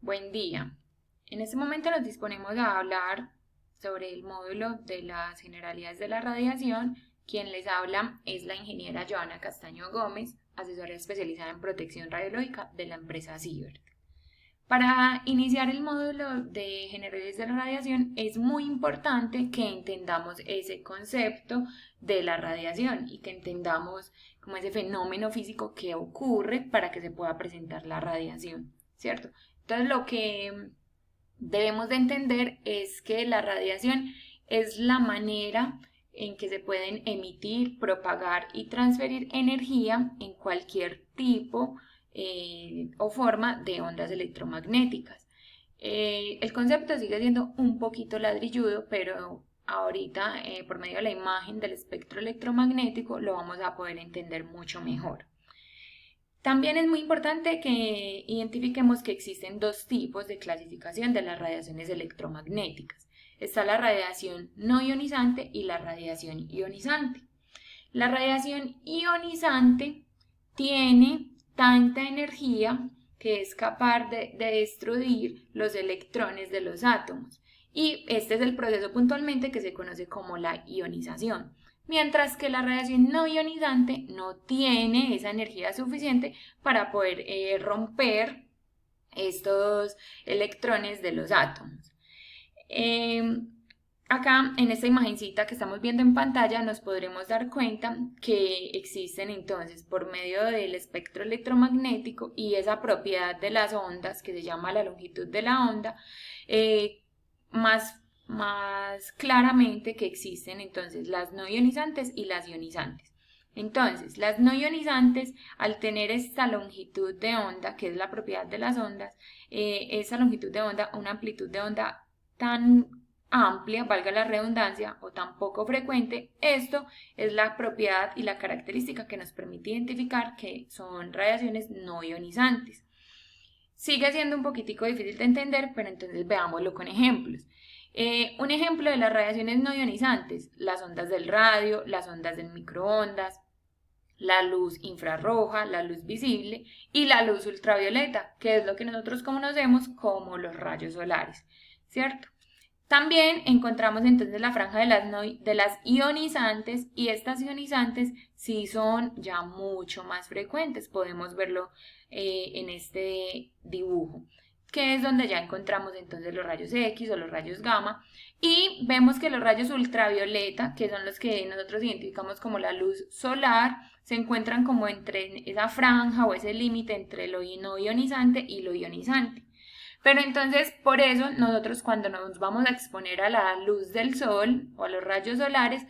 Buen día. En este momento nos disponemos a hablar sobre el módulo de las generalidades de la radiación. Quien les habla es la ingeniera Joana Castaño Gómez, asesora especializada en protección radiológica de la empresa Siebert. Para iniciar el módulo de generalidades de la radiación es muy importante que entendamos ese concepto de la radiación y que entendamos como ese fenómeno físico que ocurre para que se pueda presentar la radiación, ¿cierto? Entonces lo que debemos de entender es que la radiación es la manera en que se pueden emitir, propagar y transferir energía en cualquier tipo o forma de ondas electromagnéticas. El concepto sigue siendo un poquito ladrilludo, pero ahorita por medio de la imagen del espectro electromagnético lo vamos a poder entender mucho mejor. También es muy importante que identifiquemos que existen dos tipos de clasificación de las radiaciones electromagnéticas. Está la radiación no ionizante y la radiación ionizante. La radiación ionizante tiene tanta energía que es capaz de destruir los electrones de los átomos. Y este es el proceso puntualmente que se conoce como la ionización. Mientras que la radiación no ionizante no tiene esa energía suficiente para poder romper estos electrones de los átomos. Acá en esta imagencita que estamos viendo en pantalla nos podremos dar cuenta que existen entonces por medio del espectro electromagnético y esa propiedad de las ondas que se llama la longitud de la onda, más claramente que existen entonces las no ionizantes y las ionizantes. Entonces, las no ionizantes, al tener esta longitud de onda, que es la propiedad de las ondas, esa longitud de onda, una amplitud de onda tan amplia, valga la redundancia, o tan poco frecuente, esto es la propiedad y la característica que nos permite identificar que son radiaciones no ionizantes. Sigue siendo un poquitico difícil de entender, pero entonces veámoslo con ejemplos. Un ejemplo de las radiaciones no ionizantes, las ondas del radio, las ondas del microondas, la luz infrarroja, la luz visible y la luz ultravioleta, que es lo que nosotros conocemos como los rayos solares, ¿cierto? También encontramos entonces la franja de las ionizantes y estas ionizantes sí son ya mucho más frecuentes, podemos verlo en este dibujo, que es donde ya encontramos entonces los rayos X o los rayos gamma y vemos que los rayos ultravioleta, que son los que nosotros identificamos como la luz solar, se encuentran como entre esa franja o ese límite entre lo no ionizante y lo ionizante. Pero entonces, por eso, nosotros cuando nos vamos a exponer a la luz del sol o a los rayos solares,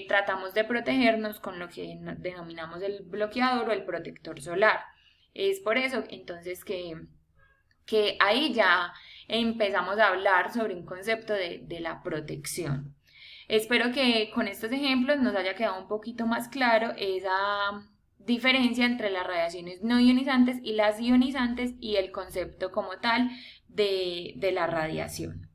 tratamos de protegernos con lo que denominamos el bloqueador o el protector solar. Es por eso, entonces, que ahí ya empezamos a hablar sobre un concepto de la protección. Espero que con estos ejemplos nos haya quedado un poquito más claro esa diferencia entre las radiaciones no ionizantes y las ionizantes y el concepto como tal de la radiación.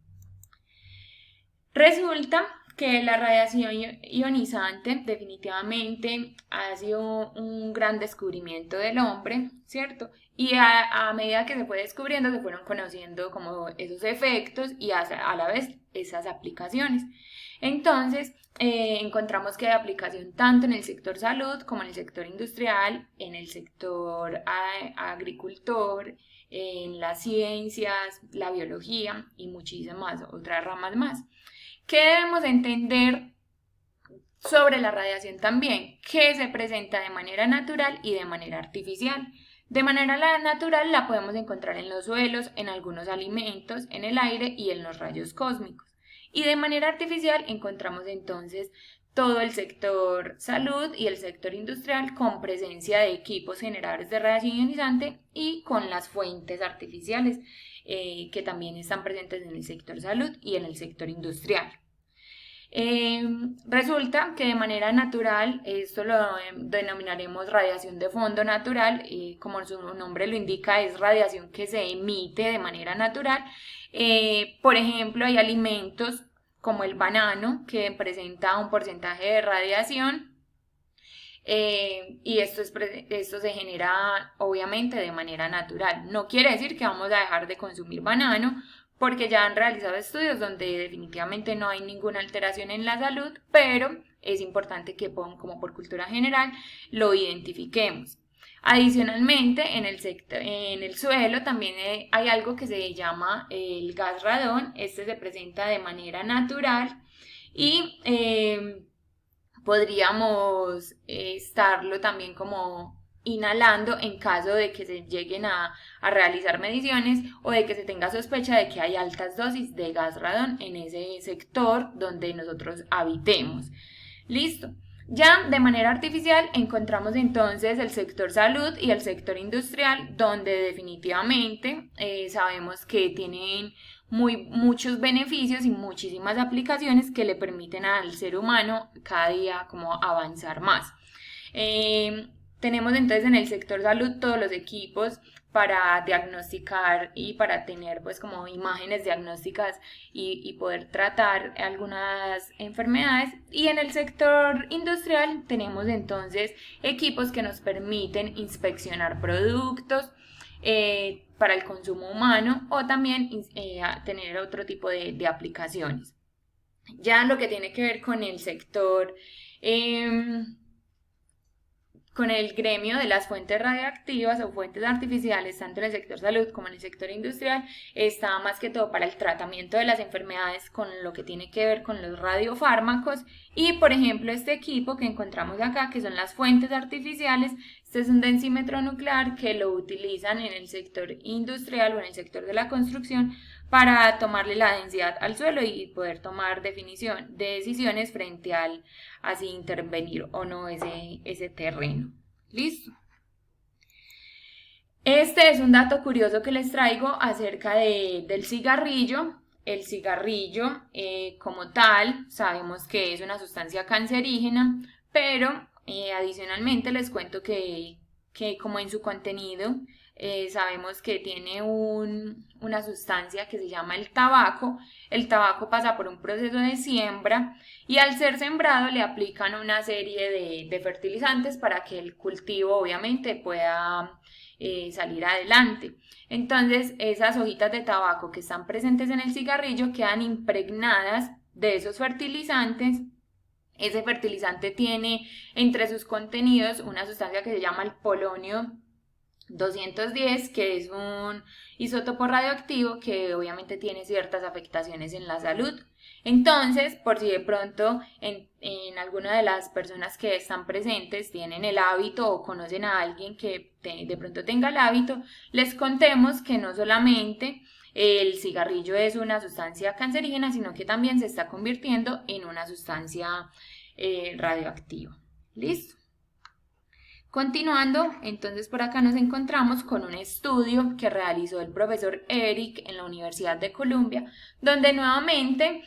Resulta que la radiación ionizante definitivamente ha sido un gran descubrimiento del hombre, ¿cierto? Y a medida que se fue descubriendo, se fueron conociendo como esos efectos y a la vez esas aplicaciones. Entonces, encontramos que hay aplicación tanto en el sector salud como en el sector industrial, en el sector agricultor, en las ciencias, la biología y muchísimas otras ramas más. ¿Qué debemos entender sobre la radiación también? Que se presenta de manera natural y de manera artificial. De manera natural la podemos encontrar en los suelos, en algunos alimentos, en el aire y en los rayos cósmicos. Y de manera artificial encontramos entonces todo el sector salud y el sector industrial con presencia de equipos generadores de radiación ionizante y con las fuentes artificiales que también están presentes en el sector salud y en el sector industrial. Resulta que de manera natural, esto lo denominaremos radiación de fondo natural, como su nombre lo indica, es radiación que se emite de manera natural. Por ejemplo, hay alimentos como el banano que presenta un porcentaje de radiación. y esto se genera obviamente de manera natural. No quiere decir que vamos a dejar de consumir banano, porque ya han realizado estudios donde definitivamente no hay ninguna alteración en la salud, pero es importante que, como por cultura general, lo identifiquemos. Adicionalmente, en el suelo también hay algo que se llama el gas radón. Este se presenta de manera natural y podríamos estarlo también como inhalando en caso de que se lleguen a realizar mediciones o de que se tenga sospecha de que hay altas dosis de gas radón en ese sector donde nosotros habitemos. Listo. Ya de manera artificial encontramos entonces el sector salud y el sector industrial, donde definitivamente sabemos que tienen muchos beneficios y muchísimas aplicaciones que le permiten al ser humano cada día como avanzar más. Tenemos entonces en el sector salud todos los equipos para diagnosticar y para tener pues como imágenes diagnósticas y poder tratar algunas enfermedades, y en el sector industrial tenemos entonces equipos que nos permiten inspeccionar productos para el consumo humano o también tener otro tipo de aplicaciones. Ya lo que tiene que ver con el sector con el gremio de las fuentes radiactivas o fuentes artificiales, tanto en el sector salud como en el sector industrial, está más que todo para el tratamiento de las enfermedades con lo que tiene que ver con los radiofármacos. Y por ejemplo este equipo que encontramos acá, que son las fuentes artificiales, este es un densímetro nuclear que lo utilizan en el sector industrial o en el sector de la construcción para tomarle la densidad al suelo y poder tomar decisiones frente al así intervenir o no ese terreno. Listo. Este es un dato curioso que les traigo acerca del cigarrillo. El cigarrillo como tal sabemos que es una sustancia cancerígena, pero adicionalmente les cuento que como en su contenido sabemos que tiene una sustancia que se llama el tabaco. El tabaco pasa por un proceso de siembra y al ser sembrado le aplican una serie de fertilizantes para que el cultivo obviamente pueda salir adelante. Entonces esas hojitas de tabaco que están presentes en el cigarrillo quedan impregnadas de esos fertilizantes. Ese fertilizante tiene entre sus contenidos una sustancia que se llama el polonio 210, que es un isótopo radioactivo que obviamente tiene ciertas afectaciones en la salud. Entonces, por si de pronto en alguna de las personas que están presentes tienen el hábito o conocen a alguien que de pronto tenga el hábito, les contemos que no solamente el cigarrillo es una sustancia cancerígena, sino que también se está convirtiendo en una sustancia radioactiva. ¿Listo? Continuando, entonces por acá nos encontramos con un estudio que realizó el profesor Eric en la Universidad de Columbia, donde nuevamente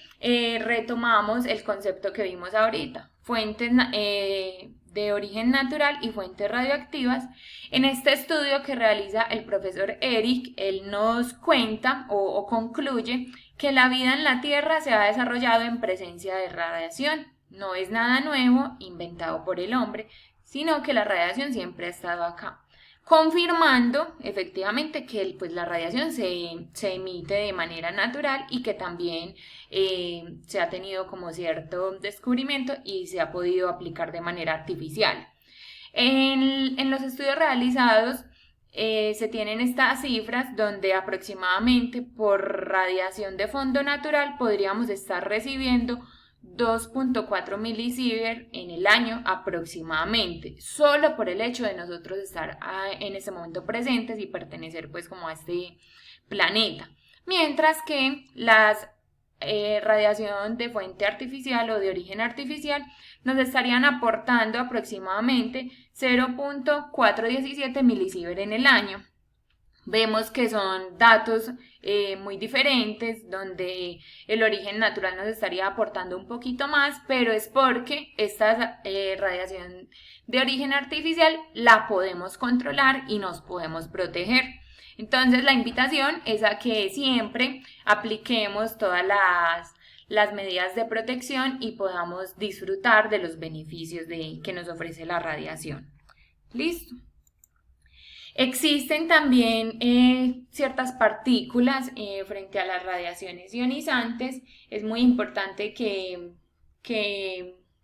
retomamos el concepto que vimos ahorita, fuentes de origen natural y fuentes radioactivas. En este estudio que realiza el profesor Eric, él nos cuenta o concluye que la vida en la Tierra se ha desarrollado en presencia de radiación. No es nada nuevo inventado por el hombre, sino que la radiación siempre ha estado acá, confirmando efectivamente que pues, la radiación se emite de manera natural y que también se ha tenido como cierto descubrimiento y se ha podido aplicar de manera artificial. En los estudios realizados se tienen estas cifras donde aproximadamente por radiación de fondo natural podríamos estar recibiendo 2.4 milisievert en el año aproximadamente, solo por el hecho de nosotros estar en ese momento presentes y pertenecer pues como a este planeta. Mientras que las radiación de fuente artificial o de origen artificial nos estarían aportando aproximadamente 0.417 milisievert en el año. Vemos que son datos muy diferentes, donde el origen natural nos estaría aportando un poquito más, pero es porque esta radiación de origen artificial la podemos controlar y nos podemos proteger. Entonces la invitación es a que siempre apliquemos todas las medidas de protección y podamos disfrutar de los beneficios que nos ofrece la radiación. ¿Listo? Existen también ciertas partículas frente a las radiaciones ionizantes. Es muy importante que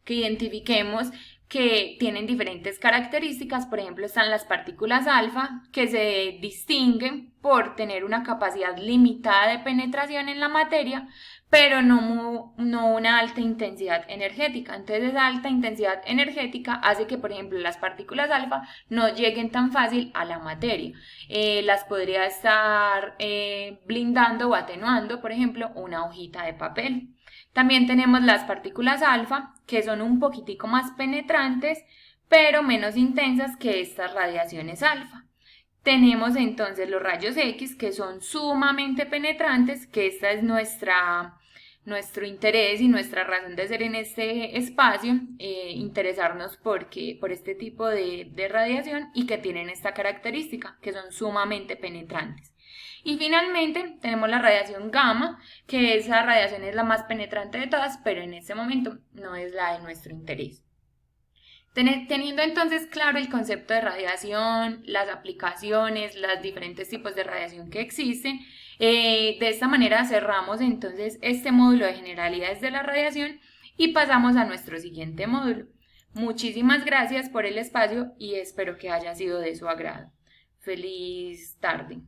identifiquemos que tienen diferentes características. Por ejemplo, están las partículas alfa, que se distinguen por tener una capacidad limitada de penetración en la materia, pero no una alta intensidad energética. Entonces, esa alta intensidad energética hace que, por ejemplo, las partículas alfa no lleguen tan fácil a la materia. Las podría estar blindando o atenuando, por ejemplo, una hojita de papel. También tenemos las partículas alfa, que son un poquitico más penetrantes, pero menos intensas que estas radiaciones alfa. Tenemos entonces los rayos X, que son sumamente penetrantes, que esta es nuestro interés y nuestra razón de ser en este espacio, interesarnos por este tipo de radiación y que tienen esta característica, que son sumamente penetrantes. Y finalmente tenemos la radiación gamma, que esa radiación es la más penetrante de todas, pero en este momento no es la de nuestro interés. Teniendo entonces claro el concepto de radiación, las aplicaciones, los diferentes tipos de radiación que existen, de esta manera cerramos entonces este módulo de generalidades de la radiación y pasamos a nuestro siguiente módulo. Muchísimas gracias por el espacio y espero que haya sido de su agrado. Feliz tarde.